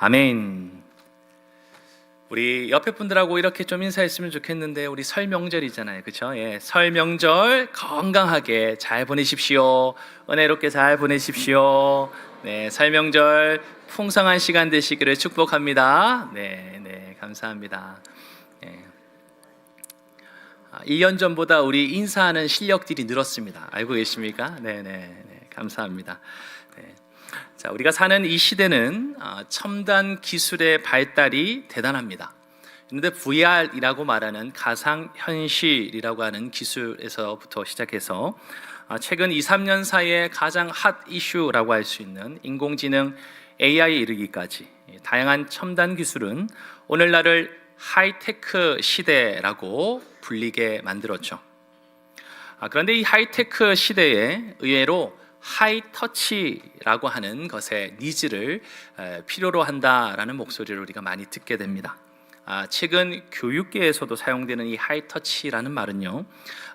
아멘. 우리 옆에 분들하고 이렇게 좀 인사했으면 좋겠는데 우리 설 명절이잖아요, 그렇죠? 예, 설 명절 건강하게 잘 보내십시오. 은혜롭게 잘 보내십시오. 네, 설 명절 풍성한 시간 되시기를 축복합니다. 네, 감사합니다. 네. 1년 전보다 우리 인사하는 실력들이 늘었습니다. 알고 계십니까? 네, 감사합니다. 네. 자, 우리가 사는 이 시대는 첨단 기술의 발달이 대단합니다. 그런데 VR이라고 말하는 가상현실이라고 하는 기술에서부터 시작해서 최근 2, 3년 사이에 가장 핫 이슈라고 할 수 있는 인공지능 AI에 이르기까지 다양한 첨단 기술은 오늘날을 하이테크 시대라고 불리게 만들었죠. 그런데 이 하이테크 시대에 의외로 하이터치라고 하는 것의 니즈를 필요로 한다라는 목소리를 우리가 많이 듣게 됩니다. 최근 교육계에서도 사용되는 이 하이터치라는 말은요,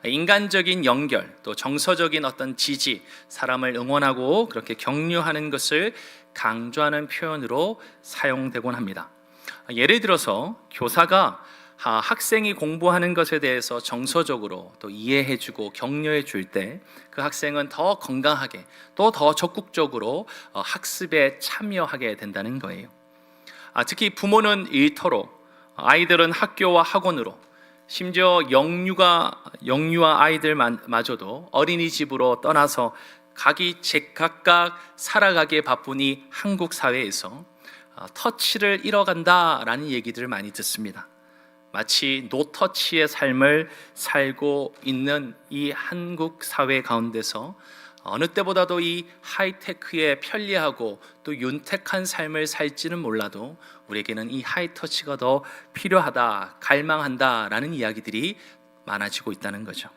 인간적인 연결, 또 정서적인 어떤 지지, 사람을 응원하고 그렇게 격려하는 것을 강조하는 표현으로 사용되곤 합니다. 예를 들어서 교사가 학생이 공부하는 것에 대해서 정서적으로 또 이해해주고 격려해 줄 때 그 학생은 더 건강하게 또 더 적극적으로 학습에 참여하게 된다는 거예요. 특히 부모는 일터로, 아이들은 학교와 학원으로, 심지어 영유아 아이들마저도 어린이집으로 떠나서 각각 살아가기에 바쁜 이 한국 사회에서 터치를 잃어간다라는 얘기들을 많이 듣습니다. 마치 노터치의 삶을 살고 있는 이 한국 사회 가운데서 어느 때보다도 이 하이테크의 편리하고 또 윤택한 삶을 살지는 몰라도 우리에게는 이 하이터치가 더 필요하다, 갈망한다라는 이야기들이 많아지고 있다는 거죠.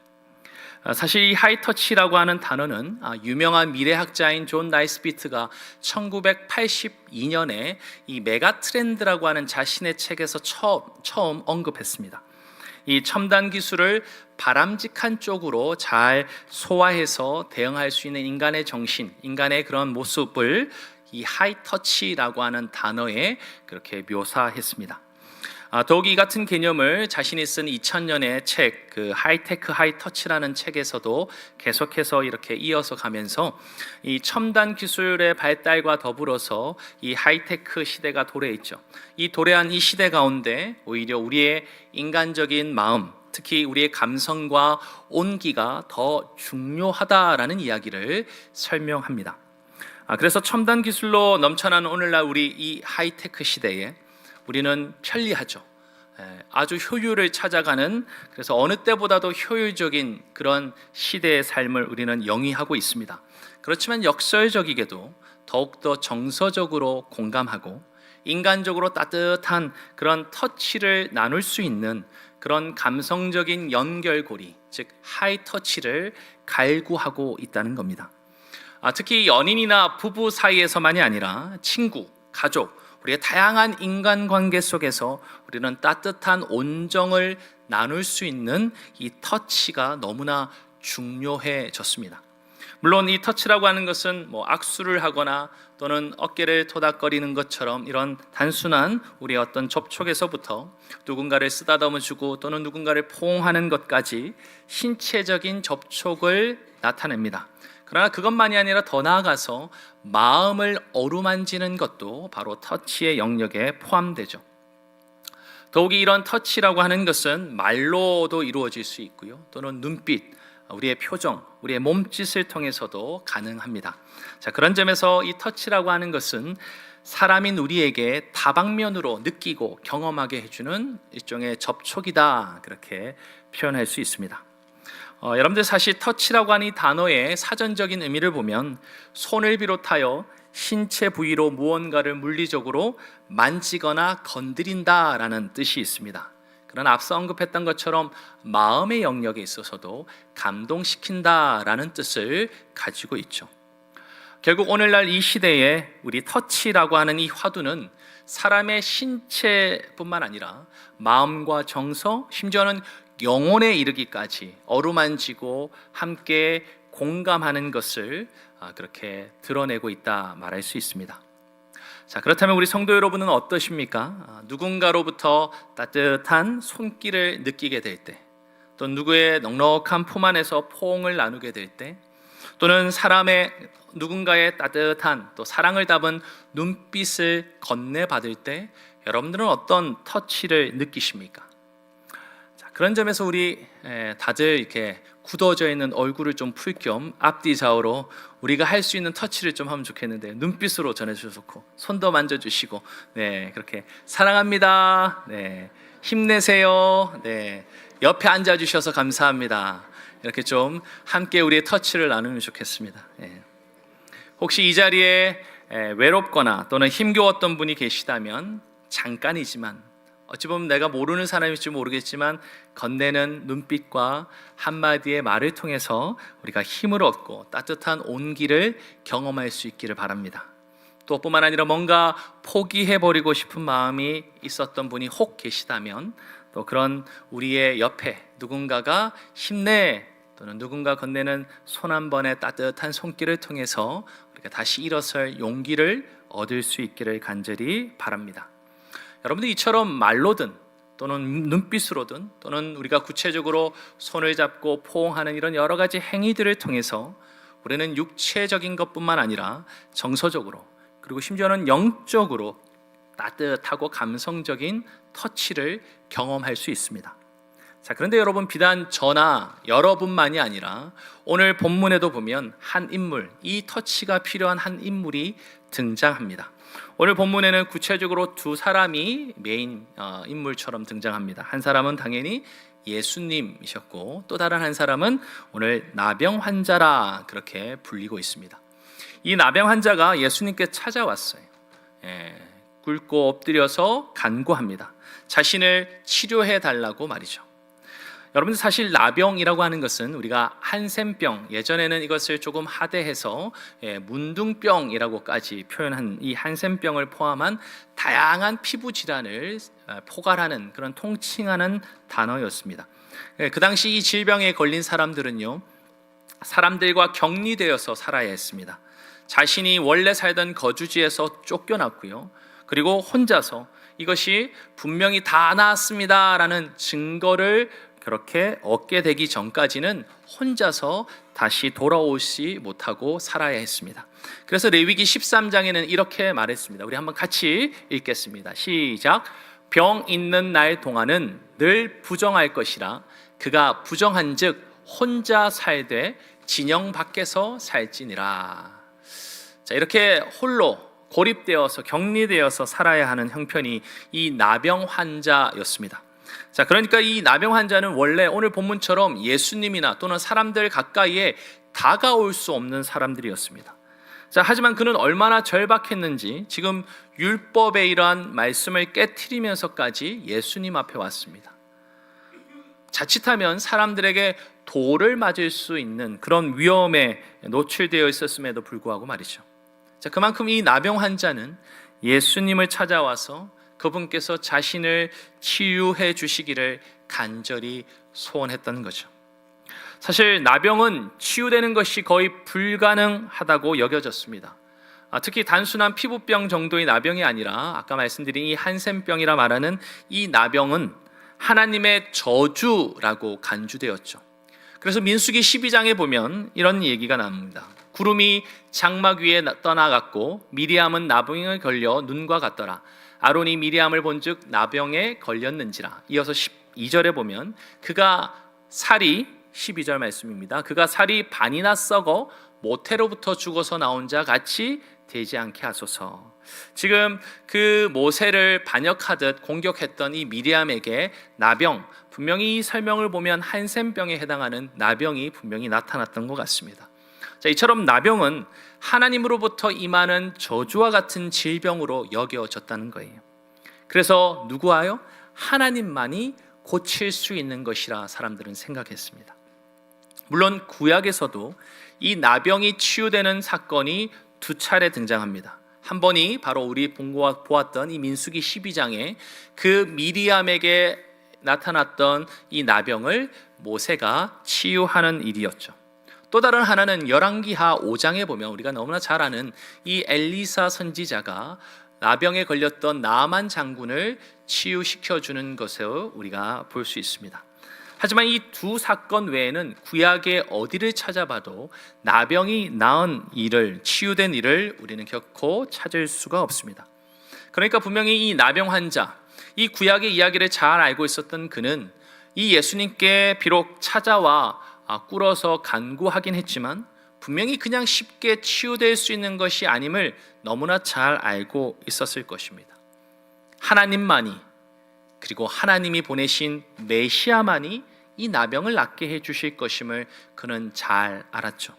사실 이 하이터치라고 하는 단어는 유명한 미래학자인 존 나이스비트가 1982년에 이 메가 트렌드라고 하는 자신의 책에서 처음 언급했습니다. 이 첨단 기술을 바람직한 쪽으로 잘 소화해서 대응할 수 있는 인간의 정신, 인간의 그런 모습을 이 하이터치라고 하는 단어에 그렇게 묘사했습니다. 더욱이 이 같은 개념을 자신이 쓴 2000년의 책, 그 하이테크 하이터치라는 책에서도 계속해서 이렇게 이어서 가면서 이 첨단 기술의 발달과 더불어서 이 하이테크 시대가 도래했죠. 이 도래한 이 시대 가운데 오히려 우리의 인간적인 마음, 특히 우리의 감성과 온기가 더 중요하다라는 이야기를 설명합니다. 그래서 첨단 기술로 넘쳐나는 오늘날 우리 이 하이테크 시대에 우리는 편리하죠. 아주 효율을 찾아가는, 그래서 어느 때보다도 효율적인 그런 시대의 삶을 우리는 영위하고 있습니다. 그렇지만 역설적이게도 더욱더 정서적으로 공감하고 인간적으로 따뜻한 그런 터치를 나눌 수 있는 그런 감성적인 연결고리, 즉 하이터치를 갈구하고 있다는 겁니다. 특히 연인이나 부부 사이에서만이 아니라 친구, 가족, 우리의 다양한 인간관계 속에서 우리는 따뜻한 온정을 나눌 수 있는 이 터치가 너무나 중요해졌습니다. 물론 이 터치라고 하는 것은 악수를 하거나 또는 어깨를 토닥거리는 것처럼 이런 단순한 우리의 어떤 접촉에서부터 누군가를 쓰다듬어주고 또는 누군가를 포옹하는 것까지 신체적인 접촉을 나타냅니다. 그러나 그것만이 아니라 더 나아가서 마음을 어루만지는 것도 바로 터치의 영역에 포함되죠. 더욱이 이런 터치라고 하는 것은 말로도 이루어질 수 있고요, 또는 눈빛, 우리의 표정, 우리의 몸짓을 통해서도 가능합니다. 자, 그런 점에서 이 터치라고 하는 것은 사람인 우리에게 다방면으로 느끼고 경험하게 해주는 일종의 접촉이다, 그렇게 표현할 수 있습니다. 여러분들 사실 터치라고 하는 이 단어의 사전적인 의미를 보면 손을 비롯하여 신체 부위로 무언가를 물리적으로 만지거나 건드린다라는 뜻이 있습니다. 그러나 앞서 언급했던 것처럼 마음의 영역에 있어서도 감동시킨다라는 뜻을 가지고 있죠. 결국 오늘날 이 시대에 우리 터치라고 하는 이 화두는 사람의 신체뿐만 아니라 마음과 정서, 심지어는 영혼에 이르기까지 어루만지고 함께 공감하는 것을 그렇게 드러내고 있다 말할 수 있습니다. 자, 그렇다면 우리 성도 여러분은 어떠십니까? 누군가로부터 따뜻한 손길을 느끼게 될 때, 또 누구의 넉넉한 품 안에서 포옹을 나누게 될 때, 또는 누군가의 따뜻한 또 사랑을 담은 눈빛을 건네받을 때 여러분들은 어떤 터치를 느끼십니까? 자, 그런 점에서 우리 다들 이렇게 굳어져 있는 얼굴을 좀 풀 겸 앞뒤 좌우로 우리가 할 수 있는 터치를 좀 하면 좋겠는데, 눈빛으로 전해주셔서 좋고, 손도 만져주시고, 네, 그렇게 사랑합니다, 네, 힘내세요, 네, 옆에 앉아주셔서 감사합니다, 이렇게 좀 함께 우리의 터치를 나누면 좋겠습니다. 네. 혹시 이 자리에 외롭거나 또는 힘겨웠던 분이 계시다면 잠깐이지만, 어찌 보면 내가 모르는 사람일지 모르겠지만 건네는 눈빛과 한마디의 말을 통해서 우리가 힘을 얻고 따뜻한 온기를 경험할 수 있기를 바랍니다. 또 뿐만 아니라 뭔가 포기해버리고 싶은 마음이 있었던 분이 혹 계시다면, 또 그런 우리의 옆에 누군가가 힘내, 또는 누군가 건네는 손 한 번의 따뜻한 손길을 통해서 우리가 다시 일어설 용기를 얻을 수 있기를 간절히 바랍니다. 여러분들 이처럼 말로든 또는 눈빛으로든 또는 우리가 구체적으로 손을 잡고 포옹하는 이런 여러 가지 행위들을 통해서 우리는 육체적인 것뿐만 아니라 정서적으로, 그리고 심지어는 영적으로 따뜻하고 감성적인 터치를 경험할 수 있습니다. 자, 그런데 여러분, 비단 저나 여러분만이 아니라 오늘 본문에도 보면 한 인물, 이 터치가 필요한 한 인물이 등장합니다. 오늘 본문에는 구체적으로 두 사람이 메인 인물처럼 등장합니다. 한 사람은 당연히 예수님이셨고, 또 다른 한 사람은 오늘 나병 환자라 그렇게 불리고 있습니다. 이 나병 환자가 예수님께 찾아왔어요. 꿇고 엎드려서 간구합니다. 자신을 치료해 달라고 말이죠. 여러분들, 사실 나병이라고 하는 것은 우리가 한센병, 예전에는 이것을 조금 하대해서 문둥병이라고까지 표현한 이 한센병을 포함한 다양한 피부 질환을 포괄하는 그런 통칭하는 단어였습니다. 그 당시 이 질병에 걸린 사람들은요, 사람들과 격리되어서 살아야 했습니다. 자신이 원래 살던 거주지에서 쫓겨났고요, 그리고 혼자서 이것이 분명히 다 나았습니다라는 증거를 그렇게 얻게 되기 전까지는 혼자서 다시 돌아오지 못하고 살아야 했습니다. 그래서 레위기 13장에는 이렇게 말했습니다. 우리 한번 같이 읽겠습니다. 시작. 병 있는 날 동안은 늘 부정할 것이라 그가 부정한즉 혼자 살되 진영 밖에서 살지니라. 자, 이렇게 홀로 고립되어서 격리되어서 살아야 하는 형편이 이 나병 환자였습니다. 자, 그러니까 이 나병 환자는 원래 오늘 본문처럼 예수님이나 또는 사람들 가까이에 다가올 수 없는 사람들이었습니다. 자, 하지만 그는 얼마나 절박했는지 지금 율법의 이러한 말씀을 깨트리면서까지 예수님 앞에 왔습니다. 자칫하면 사람들에게 돌을 맞을 수 있는 그런 위험에 노출되어 있었음에도 불구하고 말이죠. 자, 그만큼 이 나병 환자는 예수님을 찾아와서 그분께서 자신을 치유해 주시기를 간절히 소원했던 거죠. 사실 나병은 치유되는 것이 거의 불가능하다고 여겨졌습니다. 특히 단순한 피부병 정도의 나병이 아니라 아까 말씀드린 이 한센병이라 말하는 이 나병은 하나님의 저주라고 간주되었죠. 그래서 민수기 12장에 보면 이런 얘기가 나옵니다. 구름이 장막 위에 떠나갔고 미리암은 나병에 걸려 눈과 같더라. 아론이 미리암을 본즉 나병에 걸렸는지라. 이어서 12절에 보면 그가 살이, 12절 말씀입니다. 그가 살이 반이나 썩어 모태로부터 죽어서 나온 자 같이 되지 않게 하소서. 지금 그 모세를 반역하듯 공격했던 이 미리암에게 나병, 분명히 이 설명을 보면 한센병에 해당하는 나병이 분명히 나타났던 것 같습니다. 자, 이처럼 나병은 하나님으로부터 임하는 저주와 같은 질병으로 여겨졌다는 거예요. 그래서 누구와요? 하나님만이 고칠 수 있는 것이라 사람들은 생각했습니다. 물론 구약에서도 이 나병이 치유되는 사건이 두 차례 등장합니다. 한 번이 바로 우리 보았던 이 민수기 12장에 그 미리암에게 나타났던 이 나병을 모세가 치유하는 일이었죠. 또 다른 하나는 열왕기하 5장에 보면 우리가 너무나 잘 아는 이 엘리사 선지자가 나병에 걸렸던 나만 장군을 치유시켜 주는 것을 우리가 볼 수 있습니다. 하지만 이 두 사건 외에는 구약의 어디를 찾아봐도 나병이 나은 일을, 치유된 일을 우리는 결코 찾을 수가 없습니다. 그러니까 분명히 이 나병 환자, 이 구약의 이야기를 잘 알고 있었던 그는 이 예수님께 비록 찾아와 꿇어서 간구하긴 했지만 분명히 그냥 쉽게 치유될 수 있는 것이 아님을 너무나 잘 알고 있었을 것입니다. 하나님만이, 그리고 하나님이 보내신 메시아만이 이 나병을 낫게 해주실 것임을 그는 잘 알았죠.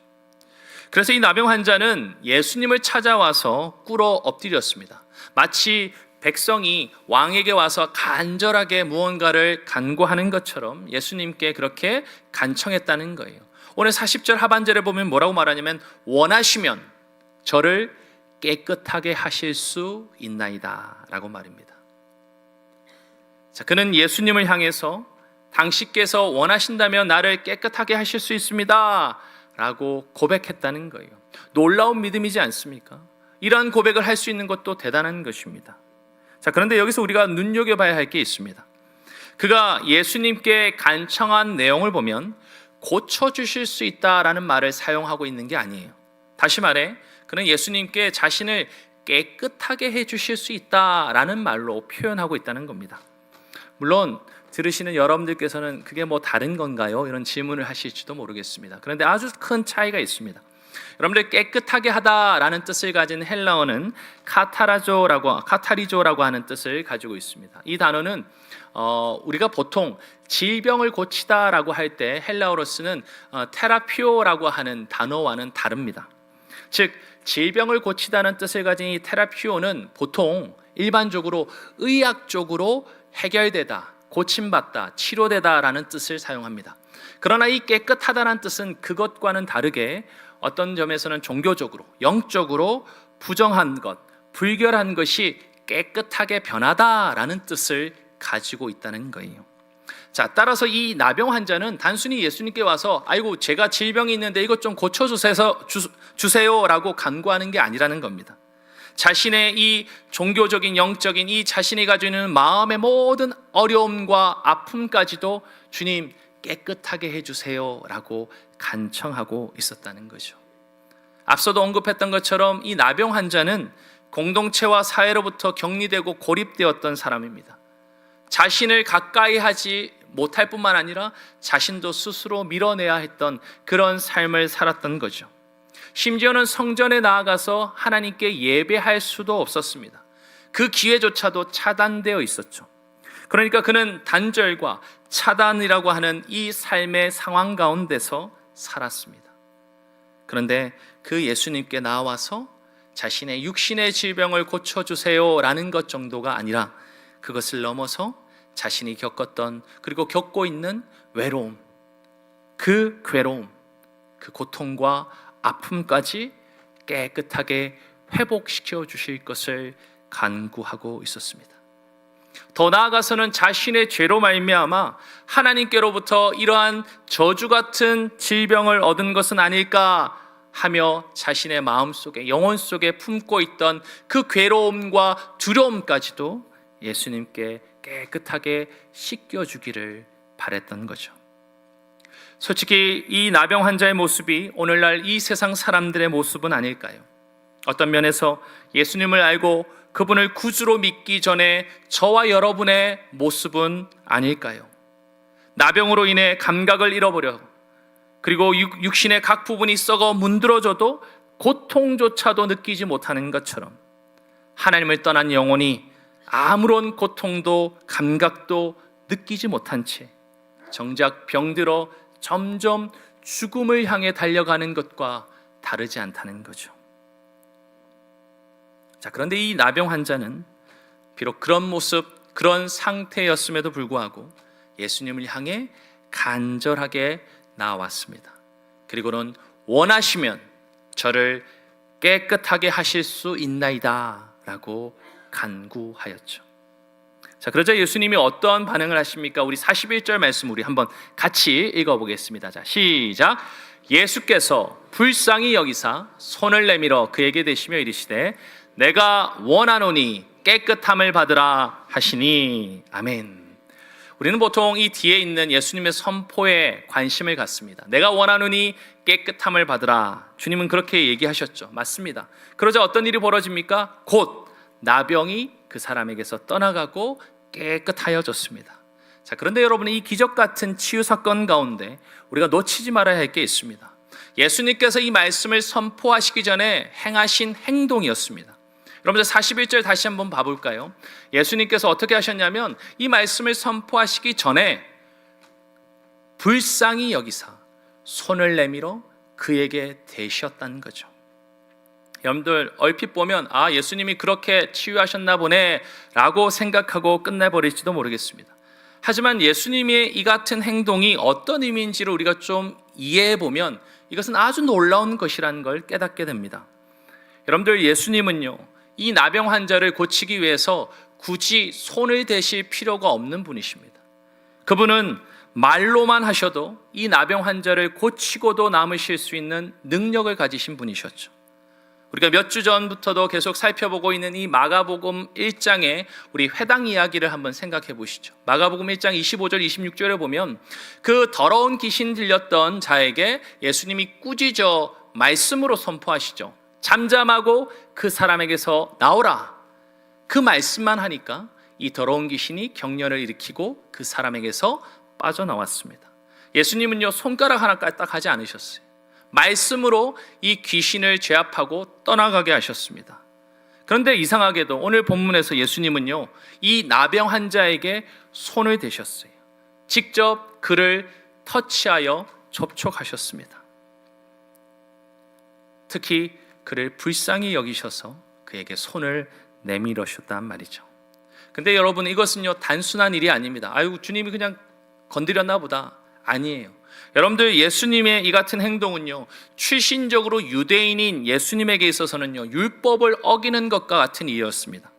그래서 이 나병 환자는 예수님을 찾아와서 꿇어 엎드렸습니다. 마치 백성이 왕에게 와서 간절하게 무언가를 간구하는 것처럼 예수님께 그렇게 간청했다는 거예요. 오늘 40절 하반절에 보면 뭐라고 말하냐면 원하시면 저를 깨끗하게 하실 수 있나이다 라고 말입니다. 자, 그는 예수님을 향해서 당신께서 원하신다면 나를 깨끗하게 하실 수 있습니다 라고 고백했다는 거예요. 놀라운 믿음이지 않습니까? 이러한 고백을 할 수 있는 것도 대단한 것입니다. 자, 그런데 여기서 우리가 눈여겨봐야 할 게 있습니다. 그가 예수님께 간청한 내용을 보면 고쳐주실 수 있다라는 말을 사용하고 있는 게 아니에요. 다시 말해 그는 예수님께 자신을 깨끗하게 해주실 수 있다라는 말로 표현하고 있다는 겁니다. 물론 들으시는 여러분들께서는 그게 뭐 다른 건가요? 이런 질문을 하실지도 모르겠습니다. 그런데 아주 큰 차이가 있습니다. 여러분들 깨끗하게 하다라는 뜻을 가진 헬라어는 카타리조라고 하는 뜻을 가지고 있습니다. 이 단어는 우리가 보통 질병을 고치다라고 할 때 헬라어로 쓰는 테라피오라고 하는 단어와는 다릅니다. 즉 질병을 고치다는 뜻을 가진 이 테라피오는 보통 일반적으로 의학적으로 해결되다, 고침받다, 치료되다라는 뜻을 사용합니다. 그러나 이 깨끗하다는 뜻은 그것과는 다르게 어떤 점에서는 종교적으로, 영적으로 부정한 것, 불결한 것이 깨끗하게 변하다라는 뜻을 가지고 있다는 거예요. 자, 따라서 이 나병 환자는 단순히 예수님께 와서 아이고 제가 질병이 있는데 이것 좀 고쳐주세요라고 간구하는 게 아니라는 겁니다. 자신의 이 종교적인 영적인 이 자신이 가지고 있는 마음의 모든 어려움과 아픔까지도 주님 깨끗하게 해주세요라고 간청하고 있었다는 거죠. 앞서도 언급했던 것처럼 이 나병 환자는 공동체와 사회로부터 격리되고 고립되었던 사람입니다. 자신을 가까이 하지 못할 뿐만 아니라 자신도 스스로 밀어내야 했던 그런 삶을 살았던 거죠. 심지어는 성전에 나아가서 하나님께 예배할 수도 없었습니다. 그 기회조차도 차단되어 있었죠. 그러니까 그는 단절과 차단이라고 하는 이 삶의 상황 가운데서 살았습니다. 그런데 그 예수님께 나와서 자신의 육신의 질병을 고쳐주세요라는 것 정도가 아니라 그것을 넘어서 자신이 겪었던 그리고 겪고 있는 외로움, 그 괴로움, 그 고통과 아픔까지 깨끗하게 회복시켜 주실 것을 간구하고 있었습니다. 더 나아가서는 자신의 죄로 말미암아 하나님께로부터 이러한 저주 같은 질병을 얻은 것은 아닐까 하며 자신의 마음속에, 영혼 속에 품고 있던 그 괴로움과 두려움까지도 예수님께 깨끗하게 씻겨주기를 바랬던 거죠. 솔직히 이 나병 환자의 모습이 오늘날 이 세상 사람들의 모습은 아닐까요? 어떤 면에서 예수님을 알고 그분을 구주로 믿기 전에 저와 여러분의 모습은 아닐까요? 나병으로 인해 감각을 잃어버려 그리고 육신의 각 부분이 썩어 문드러져도 고통조차도 느끼지 못하는 것처럼 하나님을 떠난 영혼이 아무런 고통도 감각도 느끼지 못한 채 정작 병들어 점점 죽음을 향해 달려가는 것과 다르지 않다는 거죠. 자, 그런데 이 나병 환자는 비록 그런 모습, 그런 상태였음에도 불구하고 예수님을 향해 간절하게 나왔습니다. 그리고는 원하시면 저를 깨끗하게 하실 수 있나이다 라고 간구하였죠. 자, 그러자 예수님이 어떠한 반응을 하십니까? 우리 41절 말씀 우리 한번 같이 읽어보겠습니다. 자, 시작. 예수께서 불쌍히 여기사 손을 내밀어 그에게 대시며 이르시되 내가 원하노니 깨끗함을 받으라 하시니. 아멘. 우리는 보통 이 뒤에 있는 예수님의 선포에 관심을 갖습니다. 내가 원하노니 깨끗함을 받으라. 주님은 그렇게 얘기하셨죠. 맞습니다. 그러자 어떤 일이 벌어집니까? 곧 나병이 그 사람에게서 떠나가고 깨끗하여졌습니다. 자, 그런데 여러분, 이 기적 같은 치유 사건 가운데 우리가 놓치지 말아야 할 게 있습니다. 예수님께서 이 말씀을 선포하시기 전에 행하신 행동이었습니다. 여러분들 41절 다시 한번 봐볼까요? 예수님께서 어떻게 하셨냐면 이 말씀을 선포하시기 전에 불쌍히 여기사 손을 내밀어 그에게 대셨다는 거죠. 여러분들 얼핏 보면 예수님이 그렇게 치유하셨나 보네 라고 생각하고 끝내버릴지도 모르겠습니다. 하지만 예수님의 이 같은 행동이 어떤 의미인지를 우리가 좀 이해해보면 이것은 아주 놀라운 것이라는 걸 깨닫게 됩니다. 여러분들, 예수님은요, 이 나병 환자를 고치기 위해서 굳이 손을 대실 필요가 없는 분이십니다. 그분은 말로만 하셔도 이 나병 환자를 고치고도 남으실 수 있는 능력을 가지신 분이셨죠. 우리가 몇 주 전부터도 계속 살펴보고 있는 이 마가복음 1장의 우리 회당 이야기를 한번 생각해 보시죠. 마가복음 1장 25절 26절에 보면 그 더러운 귀신 들렸던 자에게 예수님이 꾸짖어 말씀으로 선포하시죠. 잠잠하고 그 사람에게서 나오라. 그 말씀만 하니까 이 더러운 귀신이 경련을 일으키고 그 사람에게서 빠져나왔습니다. 예수님은요, 손가락 하나 까딱 하지 않으셨어요. 말씀으로 이 귀신을 제압하고 떠나가게 하셨습니다. 그런데 이상하게도 오늘 본문에서 예수님은요, 이 나병 환자에게 손을 대셨어요. 직접 그를 터치하여 접촉하셨습니다. 특히 그를 불쌍히 여기셔서 그에게 손을 내밀으셨단 말이죠. 근데 여러분, 이것은요, 단순한 일이 아닙니다. 주님이 그냥 건드렸나 보다. 아니에요. 여러분들, 예수님의 이 같은 행동은요, 출신적으로 유대인인 예수님에게 있어서는요, 율법을 어기는 것과 같은 일이었습니다.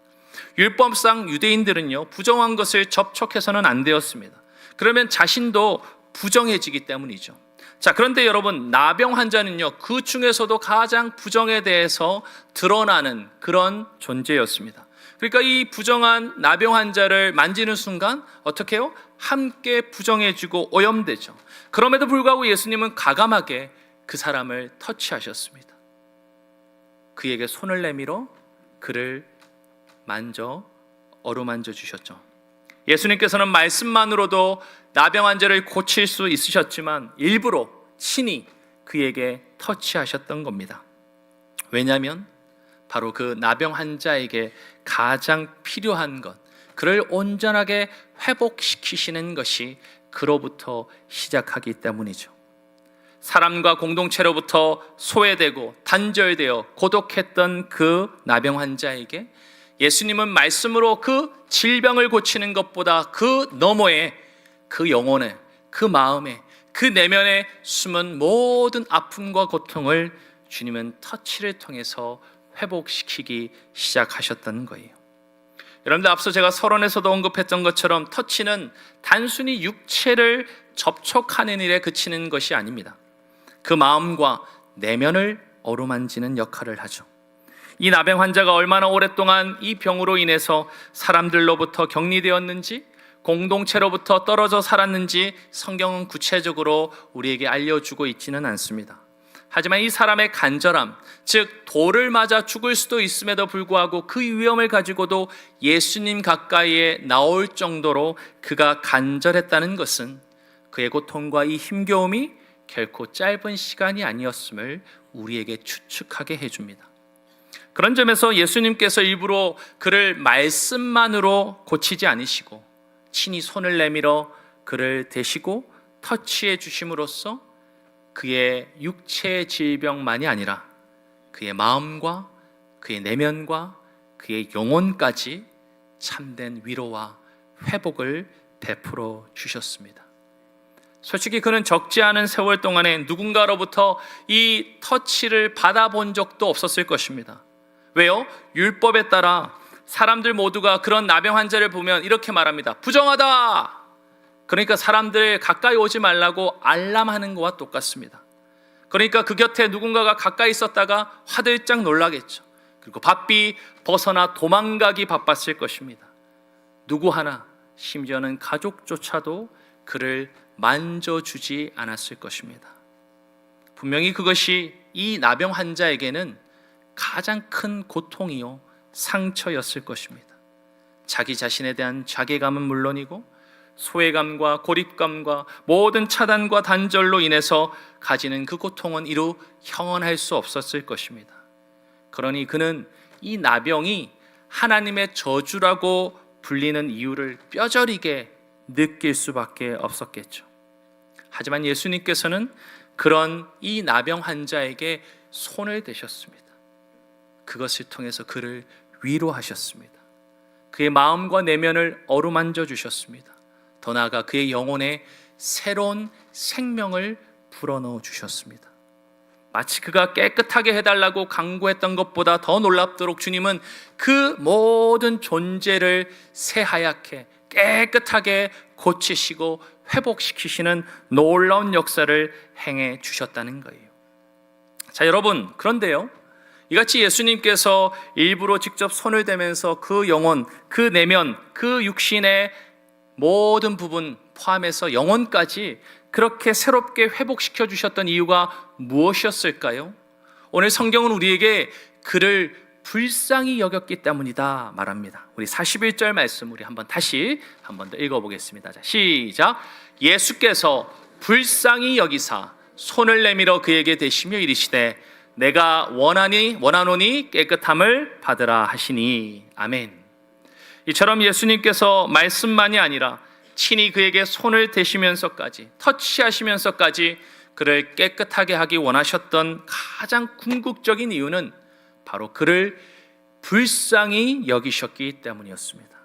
율법상 유대인들은요, 부정한 것을 접촉해서는 안 되었습니다. 그러면 자신도 부정해지기 때문이죠. 자, 그런데 여러분, 나병 환자는요, 그 중에서도 가장 부정에 대해서 드러나는 그런 존재였습니다. 그러니까 이 부정한 나병 환자를 만지는 순간 어떻게 해요? 함께 부정해지고 오염되죠. 그럼에도 불구하고 예수님은 과감하게 그 사람을 터치하셨습니다. 그에게 손을 내밀어 그를 어루만져 주셨죠. 예수님께서는 말씀만으로도 나병 환자를 고칠 수 있으셨지만 일부러 친히 그에게 터치하셨던 겁니다. 왜냐하면 바로 그 나병 환자에게 가장 필요한 것, 그를 온전하게 회복시키시는 것이 그로부터 시작하기 때문이죠. 사람과 공동체로부터 소외되고 단절되어 고독했던 그 나병 환자에게 예수님은 말씀으로 그 질병을 고치는 것보다 그 너머에 그 영혼에, 그 마음에, 그 내면에 숨은 모든 아픔과 고통을 주님은 터치를 통해서 회복시키기 시작하셨다는 거예요. 여러분들, 앞서 제가 서론에서도 언급했던 것처럼 터치는 단순히 육체를 접촉하는 일에 그치는 것이 아닙니다. 그 마음과 내면을 어루만지는 역할을 하죠. 이 나병 환자가 얼마나 오랫동안 이 병으로 인해서 사람들로부터 격리되었는지, 공동체로부터 떨어져 살았는지 성경은 구체적으로 우리에게 알려주고 있지는 않습니다. 하지만 이 사람의 간절함, 즉 돌을 맞아 죽을 수도 있음에도 불구하고 그 위험을 가지고도 예수님 가까이에 나올 정도로 그가 간절했다는 것은 그의 고통과 이 힘겨움이 결코 짧은 시간이 아니었음을 우리에게 추측하게 해줍니다. 그런 점에서 예수님께서 일부러 그를 말씀만으로 고치지 않으시고 친히 손을 내밀어 그를 대시고 터치해 주심으로써 그의 육체의 질병만이 아니라 그의 마음과 그의 내면과 그의 영혼까지 참된 위로와 회복을 베풀어 주셨습니다. 솔직히 그는 적지 않은 세월 동안에 누군가로부터 이 터치를 받아본 적도 없었을 것입니다. 왜요? 율법에 따라 사람들 모두가 그런 나병 환자를 보면 이렇게 말합니다. 부정하다! 그러니까 사람들 가까이 오지 말라고 알람하는 것과 똑같습니다. 그러니까 그 곁에 누군가가 가까이 있었다가 화들짝 놀라겠죠. 그리고 바삐 벗어나 도망가기 바빴을 것입니다. 누구 하나, 심지어는 가족조차도 그를 만져주지 않았을 것입니다. 분명히 그것이 이 나병 환자에게는 가장 큰 고통이요 상처였을 것입니다. 자기 자신에 대한 자괴감은 물론이고 소외감과 고립감과 모든 차단과 단절로 인해서 가지는 그 고통은 이루 형언할 수 없었을 것입니다. 그러니 그는 이 나병이 하나님의 저주라고 불리는 이유를 뼈저리게 느낄 수밖에 없었겠죠. 하지만 예수님께서는 그런 이 나병 환자에게 손을 대셨습니다. 그것을 통해서 그를 위로하셨습니다. 그의 마음과 내면을 어루만져 주셨습니다. 더 나아가 그의 영혼에 새로운 생명을 불어넣어 주셨습니다. 마치 그가 깨끗하게 해달라고 강구했던 것보다 더 놀랍도록 주님은 그 모든 존재를 새하얗게 깨끗하게 고치시고 회복시키시는 놀라운 역사를 행해 주셨다는 거예요. 자, 여러분, 그런데요, 이같이 예수님께서 일부러 직접 손을 대면서 그 영혼, 그 내면, 그 육신의 모든 부분 포함해서 영혼까지 그렇게 새롭게 회복시켜 주셨던 이유가 무엇이었을까요? 오늘 성경은 우리에게 그를 불쌍히 여겼기 때문이다 말합니다. 우리 41절 말씀 우리 다시 한 번 더 읽어보겠습니다. 자, 시작. 예수께서 불쌍히 여기사 손을 내밀어 그에게 대시며 이르시되 내가 원하노니 깨끗함을 받으라 하시니. 아멘. 이처럼 예수님께서 말씀만이 아니라 친히 그에게 손을 대시면서까지 터치하시면서까지 그를 깨끗하게 하기 원하셨던 가장 궁극적인 이유는 바로 그를 불쌍히 여기셨기 때문이었습니다.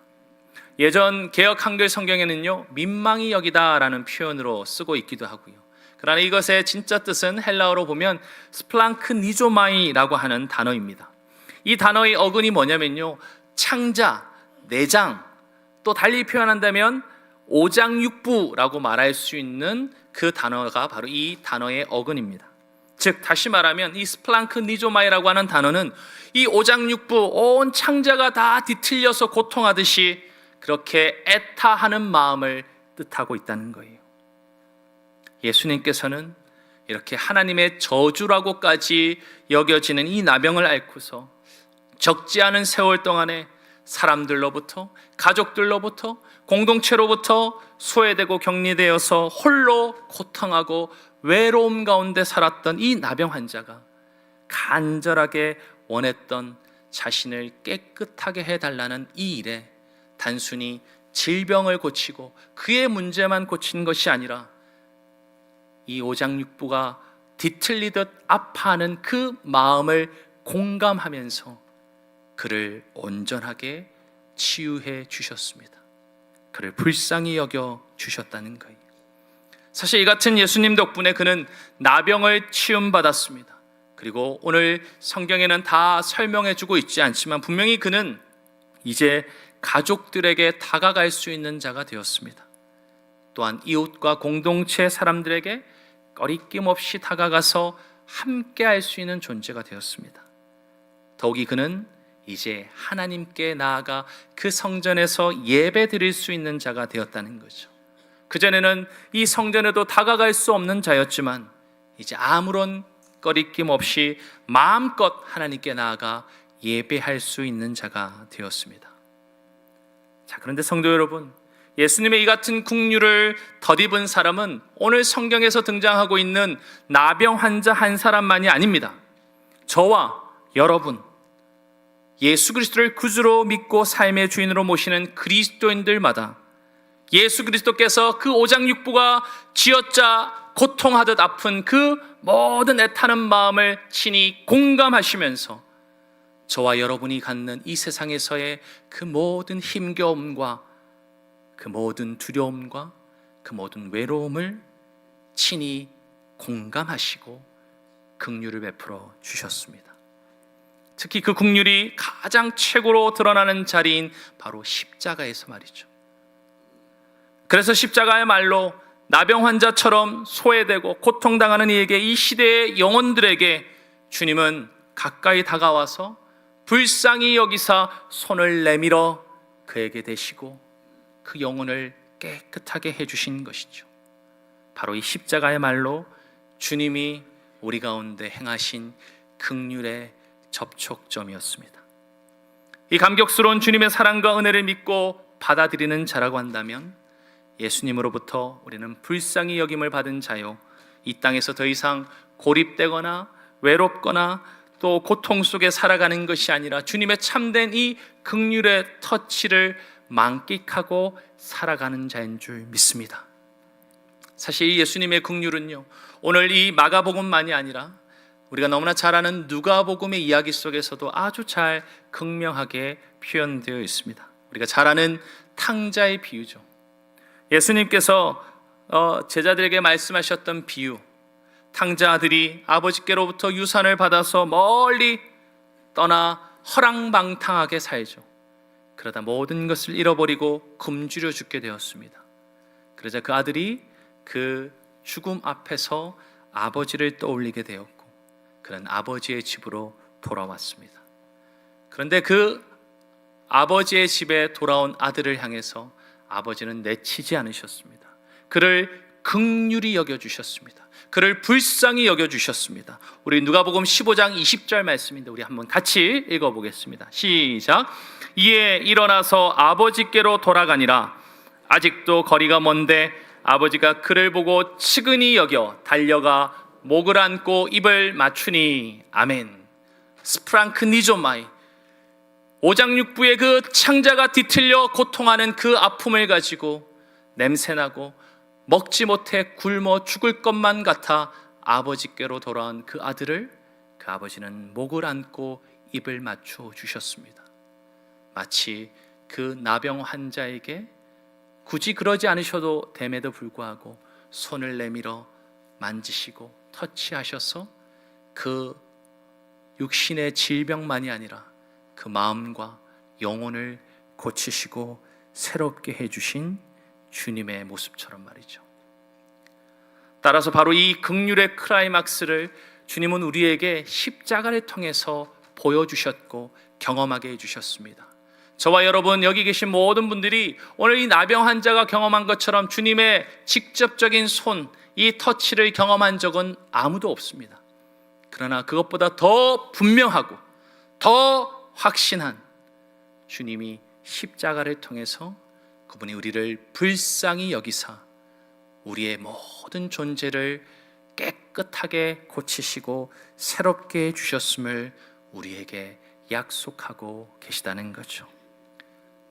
예전 개역 한글 성경에는요, 민망히 여기다라는 표현으로 쓰고 있기도 하고요. 그러나 이것의 진짜 뜻은 헬라어로 보면 스플랑크니조마이라고 하는 단어입니다. 이 단어의 어근이 뭐냐면요, 창자, 내장, 또 달리 표현한다면 오장육부라고 말할 수 있는 그 단어가 바로 이 단어의 어근입니다. 즉 다시 말하면 이 스플랑크니조마이라고 하는 단어는 이 오장육부 온 창자가 다 뒤틀려서 고통하듯이 그렇게 애타하는 마음을 뜻하고 있다는 거예요. 예수님께서는 이렇게 하나님의 저주라고까지 여겨지는 이 나병을 앓고서 적지 않은 세월 동안에 사람들로부터, 가족들로부터, 공동체로부터 소외되고 격리되어서 홀로 고통하고 외로움 가운데 살았던 이 나병 환자가 간절하게 원했던 자신을 깨끗하게 해달라는 이 일에 단순히 질병을 고치고 그의 문제만 고친 것이 아니라 이 오장육부가 뒤틀리듯 아파하는 그 마음을 공감하면서 그를 온전하게 치유해 주셨습니다. 그를 불쌍히 여겨 주셨다는 거예요. 사실 이 같은 예수님 덕분에 그는 나병을 치유받았습니다. 그리고 오늘 성경에는 다 설명해 주고 있지 않지만 분명히 그는 이제 가족들에게 다가갈 수 있는 자가 되었습니다. 또한 이웃과 공동체 사람들에게 꺼리낌 없이 다가가서 함께 할 수 있는 존재가 되었습니다. 더욱이 그는 이제 하나님께 나아가 그 성전에서 예배 드릴 수 있는 자가 되었다는 거죠. 그전에는 이 성전에도 다가갈 수 없는 자였지만 이제 아무런 꺼리낌 없이 마음껏 하나님께 나아가 예배할 수 있는 자가 되었습니다. 자, 그런데 성도 여러분, 예수님의 이 같은 긍휼을 덧입은 사람은 오늘 성경에서 등장하고 있는 나병 환자 한 사람만이 아닙니다. 저와 여러분, 예수 그리스도를 구주로 믿고 삶의 주인으로 모시는 그리스도인들마다 예수 그리스도께서 그 오장육부가 쥐어짜 고통하듯 아픈 그 모든 애타는 마음을 친히 공감하시면서 저와 여러분이 갖는 이 세상에서의 그 모든 힘겨움과 그 모든 두려움과 그 모든 외로움을 친히 공감하시고 긍휼을 베풀어 주셨습니다. 특히 그 긍휼이 가장 최고로 드러나는 자리인 바로 십자가에서 말이죠. 그래서 십자가야말로 나병 환자처럼 소외되고 고통당하는 이에게, 이 시대의 영혼들에게 주님은 가까이 다가와서 불쌍히 여기사 손을 내밀어 그에게 대시고 그 영혼을 깨끗하게 해주신 것이죠. 바로 이 십자가의 말로 주님이 우리 가운데 행하신 긍휼의 접촉점이었습니다. 이 감격스러운 주님의 사랑과 은혜를 믿고 받아들이는 자라고 한다면 예수님으로부터 우리는 불쌍히 여김을 받은 자요, 이 땅에서 더 이상 고립되거나 외롭거나 또 고통 속에 살아가는 것이 아니라 주님의 참된 이 긍휼의 터치를 만끽하고 살아가는 자인 줄 믿습니다. 사실 이 예수님의 긍휼은요, 오늘 이 마가복음만이 아니라 우리가 너무나 잘 아는 누가복음의 이야기 속에서도 아주 잘 극명하게 표현되어 있습니다. 우리가 잘 아는 탕자의 비유죠. 예수님께서 제자들에게 말씀하셨던 비유, 탕자 아들이 아버지께로부터 유산을 받아서 멀리 떠나 허랑방탕하게 살죠. 그러다 모든 것을 잃어버리고 굶주려 죽게 되었습니다. 그러자 그 아들이 그 죽음 앞에서 아버지를 떠올리게 되었고 그는 아버지의 집으로 돌아왔습니다. 그런데 그 아버지의 집에 돌아온 아들을 향해서 아버지는 내치지 않으셨습니다. 그를 긍휼히 여겨주셨습니다. 그를 불쌍히 여겨주셨습니다. 우리 누가복음 15장 20절 말씀인데 우리 한번 같이 읽어보겠습니다. 시작. 이에 일어나서 아버지께로 돌아가니라. 아직도 거리가 먼데 아버지가 그를 보고 측은히 여겨 달려가 목을 안고 입을 맞추니. 아멘. 스프랑크니조마이, 오장육부의 그 창자가 뒤틀려 고통하는 그 아픔을 가지고 냄새나고 먹지 못해 굶어 죽을 것만 같아 아버지께로 돌아온 그 아들을 그 아버지는 목을 안고 입을 맞춰 주셨습니다. 마치 그 나병 환자에게 굳이 그러지 않으셔도 됨에도 불구하고 손을 내밀어 만지시고 터치하셔서 그 육신의 질병만이 아니라 그 마음과 영혼을 고치시고 새롭게 해주신 주님의 모습처럼 말이죠. 따라서 바로 이 긍휼의 클라이막스를 주님은 우리에게 십자가를 통해서 보여주셨고 경험하게 해주셨습니다. 저와 여러분, 여기 계신 모든 분들이 오늘 이 나병 환자가 경험한 것처럼 주님의 직접적인 손, 이 터치를 경험한 적은 아무도 없습니다. 그러나 그것보다 더 분명하고 더 확신한 주님이 십자가를 통해서 그분이 우리를 불쌍히 여기사 우리의 모든 존재를 깨끗하게 고치시고 새롭게 해주셨음을 우리에게 약속하고 계시다는 거죠.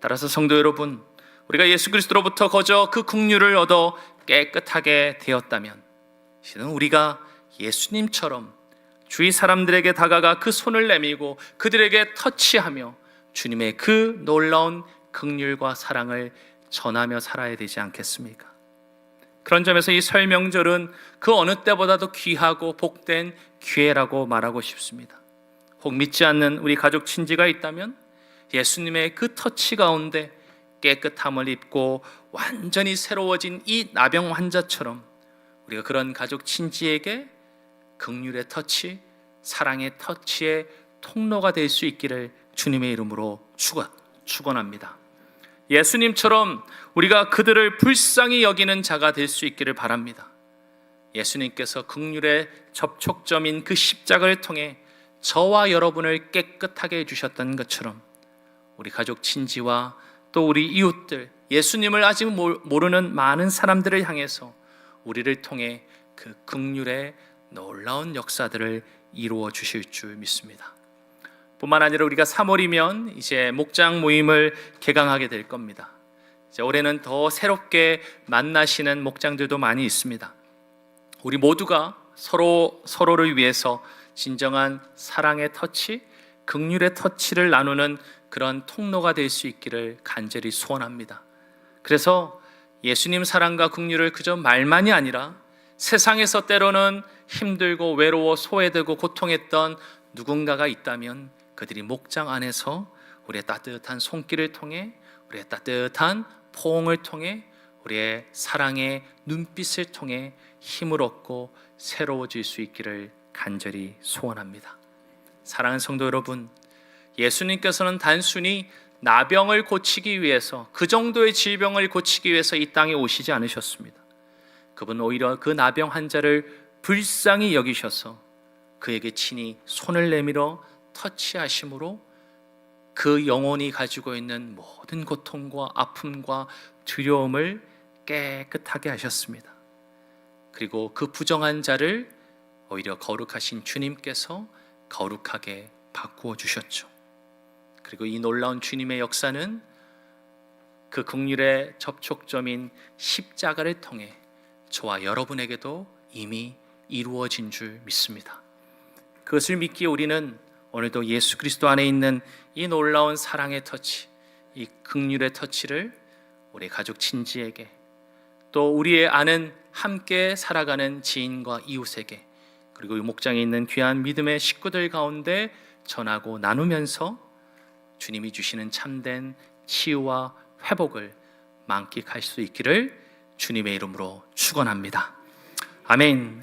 따라서 성도 여러분, 우리가 예수 그리스도로부터 거저 그 긍휼을 얻어 깨끗하게 되었다면 이제는 우리가 예수님처럼 주위 사람들에게 다가가 그 손을 내밀고 그들에게 터치하며 주님의 그 놀라운 긍휼과 사랑을 전하며 살아야 되지 않겠습니까? 그런 점에서 이 설 명절은 그 어느 때보다도 귀하고 복된 기회라고 말하고 싶습니다. 혹 믿지 않는 우리 가족 친지가 있다면 예수님의 그 터치 가운데 깨끗함을 입고 완전히 새로워진 이 나병 환자처럼 우리가 그런 가족 친지에게 긍휼의 터치, 사랑의 터치의 통로가 될 수 있기를 주님의 이름으로 축원합니다. 예수님처럼 우리가 그들을 불쌍히 여기는 자가 될 수 있기를 바랍니다. 예수님께서 긍휼의 접촉점인 그 십자가를 통해 저와 여러분을 깨끗하게 해주셨던 것처럼 우리 가족 친지와 또 우리 이웃들, 예수님을 아직 모르는 많은 사람들을 향해서 우리를 통해 그 긍휼의 놀라운 역사들을 이루어 주실 줄 믿습니다. 뿐만 아니라 우리가 3월이면 이제 목장 모임을 개강하게 될 겁니다. 이제 올해는 더 새롭게 만나시는 목장들도 많이 있습니다. 우리 모두가 서로를 위해서 진정한 사랑의 터치, 긍휼의 터치를 나누는 그런 통로가 될 수 있기를 간절히 소원합니다. 그래서 예수님 사랑과 긍휼을 그저 말만이 아니라 세상에서 때로는 힘들고 외로워 소외되고 고통했던 누군가가 있다면 그들이 목장 안에서 우리의 따뜻한 손길을 통해, 우리의 따뜻한 포옹을 통해, 우리의 사랑의 눈빛을 통해 힘을 얻고 새로워질 수 있기를 간절히 소원합니다. 사랑하는 성도 여러분, 예수님께서는 단순히 나병을 고치기 위해서, 그 정도의 질병을 고치기 위해서 이 땅에 오시지 않으셨습니다. 그분은 오히려 그 나병 환자를 불쌍히 여기셔서 그에게 친히 손을 내밀어 터치하심으로 그 영혼이 가지고 있는 모든 고통과 아픔과 두려움을 깨끗하게 하셨습니다. 그리고 그 부정한 자를 오히려 거룩하신 주님께서 거룩하게 바꾸어 주셨죠. 그리고 이 놀라운 주님의 역사는 그 긍휼의 접촉점인 십자가를 통해 저와 여러분에게도 이미 이루어진 줄 믿습니다. 그것을 믿기에 우리는 오늘도 예수 그리스도 안에 있는 이 놀라운 사랑의 터치, 이 긍휼의 터치를 우리 가족 친지에게, 또 우리의 아는 함께 살아가는 지인과 이웃에게, 그리고 이 목장에 있는 귀한 믿음의 식구들 가운데 전하고 나누면서 주님이 주시는 참된 치유와 회복을 만끽할 수 있기를 주님의 이름으로 축원합니다. 아멘.